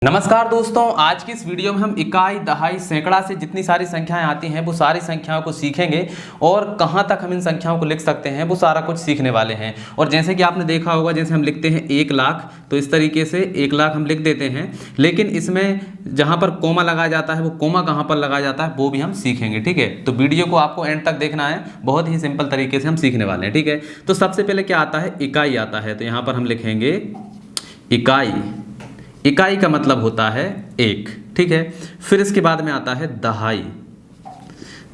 नमस्कार दोस्तों, आज की इस वीडियो में हम इकाई, दहाई, सैकड़ा से जितनी सारी संख्याएं आती हैं वो सारी संख्याओं को सीखेंगे और कहां तक हम इन संख्याओं को लिख सकते हैं वो सारा कुछ सीखने वाले हैं। और जैसे कि आपने देखा होगा, जैसे हम लिखते हैं 1 लाख, तो इस तरीके से 1 लाख हम लिख देते हैं, लेकिन इसमें जहां पर कोमा लगाया जाता है वो कोमा कहां पर लगाया जाता है वो भी हम सीखेंगे। ठीक है, तो वीडियो को आपको एंड तक देखना है, बहुत ही सिंपल तरीके से हम सीखने वाले हैं। ठीक है, तो सबसे पहले क्या आता है, इकाई आता है। तो यहाँ पर हम लिखेंगे इकाई। इकाई का मतलब होता है 1। ठीक है, फिर इसके बाद में आता है दहाई।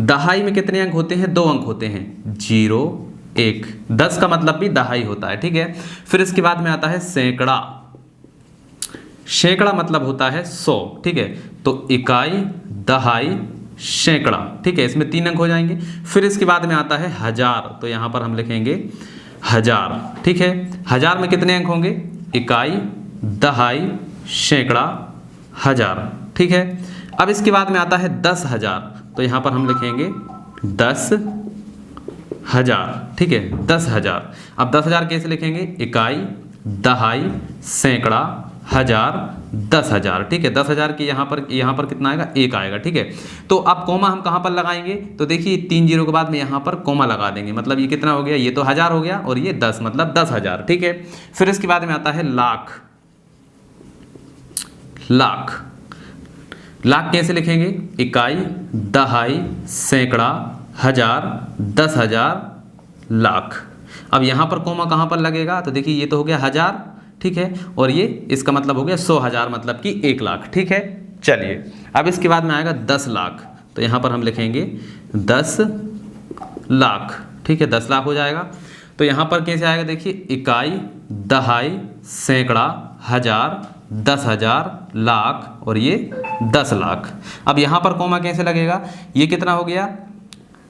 दहाई में कितने अंक होते हैं? 2 अंक होते हैं, 0, 1। 10 का मतलब भी दहाई होता है। ठीक है, फिर इसके बाद में आता है सैकड़ा। सैकड़ा मतलब होता है 100। ठीक है, तो इकाई, दहाई, सैकड़ा। ठीक है, इसमें 3 अंक हो जाएंगे। फिर इसके बाद में आता है हजार। तो यहां पर हम लिखेंगे हजार। ठीक है, हजार में कितने अंक होंगे? इकाई, दहाई, सैकड़ा, हजार। ठीक है, अब इसके बाद में आता है 10,000। तो यहां पर हम लिखेंगे 10,000। ठीक है, 10,000। अब 10,000 कैसे लिखेंगे? इकाई, दहाई, सैकड़ा, हजार, 10,000। ठीक है, 10,000 के यहाँ पर कितना आएगा? 1 आएगा। ठीक है, तो अब कोमा हम कहाँ पर लगाएंगे? तो देखिए 3 जीरो के बाद में यहाँ पर कोमा लगा देंगे, मतलब ये कितना हो गया? ये तो 1000 हो गया और ये 10, मतलब 10,000। ठीक है, फिर इसके बाद में आता है लाख। लाख, लाख कैसे लिखेंगे? इकाई, दहाई, सैकड़ा, हजार, 10,000, लाख। अब यहाँ पर कोमा कहाँ पर लगेगा? तो देखिए ये तो हो गया 1000। ठीक है, और ये इसका मतलब हो गया 100,000, मतलब कि 1 लाख। ठीक है, चलिए अब इसके बाद में आएगा 10 लाख। तो यहाँ पर हम लिखेंगे 10 लाख। ठीक है, 10 लाख हो जाएगा। तो यहाँ पर कैसे आएगा? देखिए इकाई, दहाई, सैकड़ा, हजार, 10,000, लाख और ये 10 लाख। अब यहाँ पर कोमा कैसे लगेगा? ये कितना हो गया?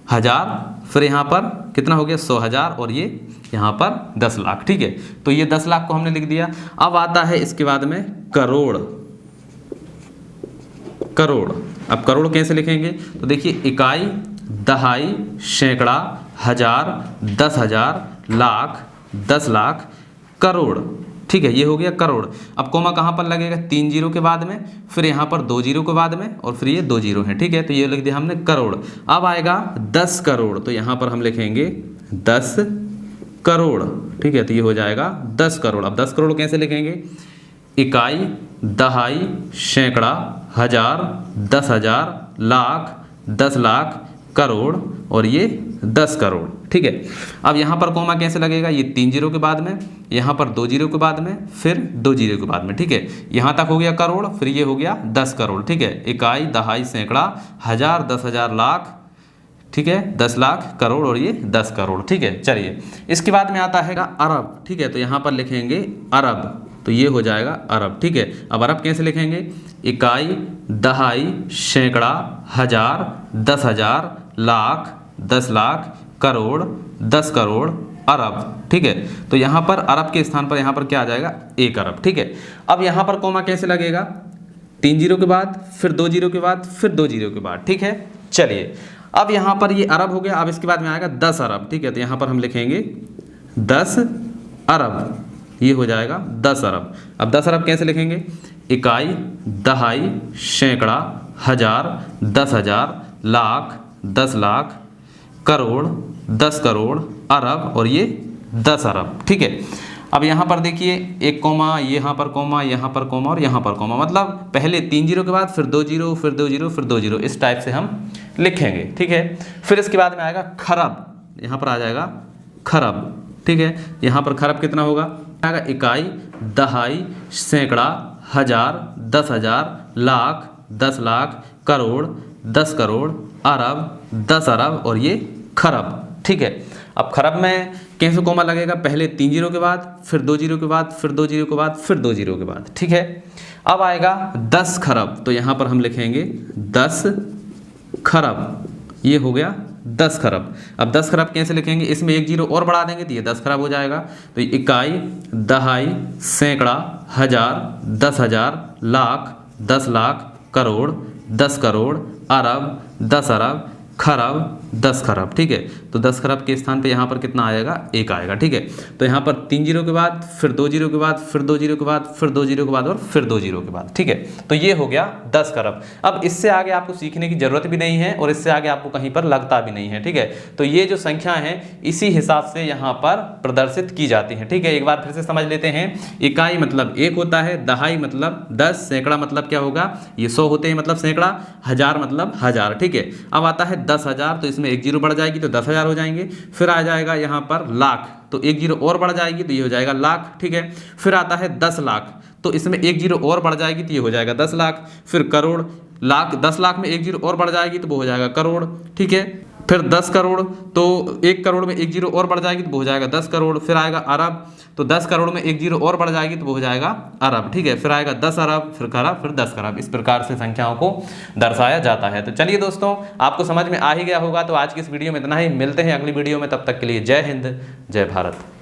1000, फिर यहाँ पर कितना हो गया? 100,000 और ये यहाँ पर 10 लाख। ठीक है, तो ये 10 लाख को हमने लिख दिया। अब आता है इसके बाद में करोड़। करोड़, अब करोड़ कैसे लिखेंगे? तो देखिए इकाई, दहाई, सैकड़ा, हजार, 10,000, लाख, 10 लाख, करोड़। ठीक है, ये हो गया करोड़। अब कोमा कहाँ पर लगेगा? 3 जीरो के बाद में, फिर यहाँ पर 2 जीरो के बाद में और फिर ये 2 जीरो है। ठीक है, तो ये लिख दिया हमने करोड़। अब आएगा 10 करोड़। तो यहाँ पर हम लिखेंगे 10 करोड़। ठीक है, तो ये हो जाएगा 10 करोड़। अब 10 करोड़ कैसे लिखेंगे? इकाई, दहाई, सैकड़ा, हजार, 10,000, लाख, 10 लाख, करोड़ और ये 10 करोड़। ठीक है, अब यहाँ पर कोमा कैसे लगेगा? ये 3 जीरो के बाद में, यहाँ पर 2 जीरो के बाद में, फिर 2 जीरो के बाद में। ठीक है, यहाँ तक हो गया करोड़, फिर ये हो गया 10 करोड़। ठीक है, इकाई, दहाई, सैकड़ा, हजार, 10,000, लाख, ठीक है, 10 लाख, करोड़ और ये 10 करोड़। ठीक है, चलिए इसके बाद में आता है अरब। ठीक है, तो यहाँ पर लिखेंगे अरब। तो ये हो जाएगा अरब। ठीक है, अब अरब कैसे लिखेंगे? इकाई, दहाई, सैकड़ा, हजार, 10,000, लाख, 10 लाख, करोड़, 10 करोड़, अरब। ठीक है, तो यहाँ पर अरब के स्थान पर यहाँ पर क्या आ जाएगा? 1 अरब। ठीक है, अब यहाँ पर कोमा कैसे लगेगा? 3 जीरो के बाद, फिर 2 जीरो के बाद, फिर 2 जीरो के बाद। ठीक है, चलिए अब यहाँ पर ये अरब हो गया। अब इसके बाद में आएगा 10 अरब। ठीक है, तो यहाँ पर हम लिखेंगे 10 अरब। ये हो जाएगा 10 अरब। अब 10 अरब कैसे लिखेंगे? इकाई, दहाई, सैकड़ा, हजार, 10,000, लाख, 10 लाख, करोड़, 10 करोड़, अरब और ये 10 अरब। ठीक है, अब यहाँ पर देखिए एक कोमा, यहाँ पर कोमा, यहाँ पर कोमा और यहाँ पर कोमा, मतलब पहले 3 जीरो के बाद फिर 2 जीरो, फिर 2 जीरो, फिर 2 जीरो, इस टाइप से हम लिखेंगे। ठीक है, फिर इसके बाद में आएगा खरब। यहाँ पर आ जाएगा खरब। ठीक है, यहाँ पर खरब कितना होगा? आएगा इकाई, दहाई, सैकड़ा, हजार, 10,000, लाख, 10 लाख, करोड़, 10 करोड़, अरब, 10 अरब और ये खरब। ठीक है, अब खरब में कैसे कोमा लगेगा? पहले 3 जीरो के बाद, फिर 2 जीरो के बाद, फिर 2 जीरो के बाद, फिर 2 जीरो के बाद। ठीक है, अब आएगा 10 खरब। तो यहाँ पर हम लिखेंगे 10 खरब। ये हो गया 10 खरब। अब 10 खरब कैसे लिखेंगे? इसमें 1 जीरो और बढ़ा देंगे तो ये 10 खरब हो जाएगा। तो इकाई, दहाई, सैकड़ा, हजार, 10,000, लाख, 10 लाख, करोड़, 10 करोड़, अरब, 10 अरब, खरब, 10 खरब, ठीक है। तो 10 खरब के स्थान पे यहाँ पर कितना आएगा, 1 आएगा, ठीक है। तो यहाँ पर 3 जीरो के बाद, फिर 2 जीरो के बाद, फिर 2 जीरो के बाद, फिर 2 जीरो के बाद और फिर 2 जीरो के बाद, ठीक है। तो ये हो गया 10 खरब। अब इससे आगे आपको सीखने की जरूरत भी नहीं है और इससे आगे आपको कहीं पर लगता भी नहीं है, ठीक है। तो ये जो संख्या है इसी हिसाब से यहाँ पर प्रदर्शित की जाती है, ठीक है। एक बार फिर से समझ लेते हैं। इकाई मतलब 1 होता है, दहाई मतलब 10, सैकड़ा मतलब क्या होगा, ये 100 होते हैं मतलब सैकड़ा, हजार मतलब हजार, ठीक है। अब आता है 10,000, तो इसमें 1 जीरो बढ़ जाएगी तो 10,000 हो जाएंगे। फिर आ जाएगा यहाँ पर लाख, तो 1 जीरो और बढ़ जाएगी तो ये हो जाएगा लाख, ठीक है। फिर आता है 10 लाख, तो इसमें 1 जीरो और बढ़ जाएगी तो ये हो जाएगा 10 लाख। फिर करोड़, लाख 10 लाख में 1 जीरो और बढ़ जाएगी तो वो हो जाएगा करोड़, ठीक है। फिर 10 करोड़, तो 1 करोड़ में 1 जीरो और बढ़ जाएगी तो वो हो जाएगा 10 करोड़। फिर आएगा अरब, तो 10 करोड़ में 1 जीरो और बढ़ जाएगी तो वो हो जाएगा अरब, ठीक है। फिर आएगा 10 अरब, फिर खरब, फिर 10 खरब। इस प्रकार से संख्याओं को दर्शाया जाता है। तो चलिए दोस्तों, आपको समझ में आ ही गया होगा। तो आज की इस वीडियो में इतना ही, मिलते हैं अगली वीडियो में, तब तक के लिए जय हिंद, जय भारत।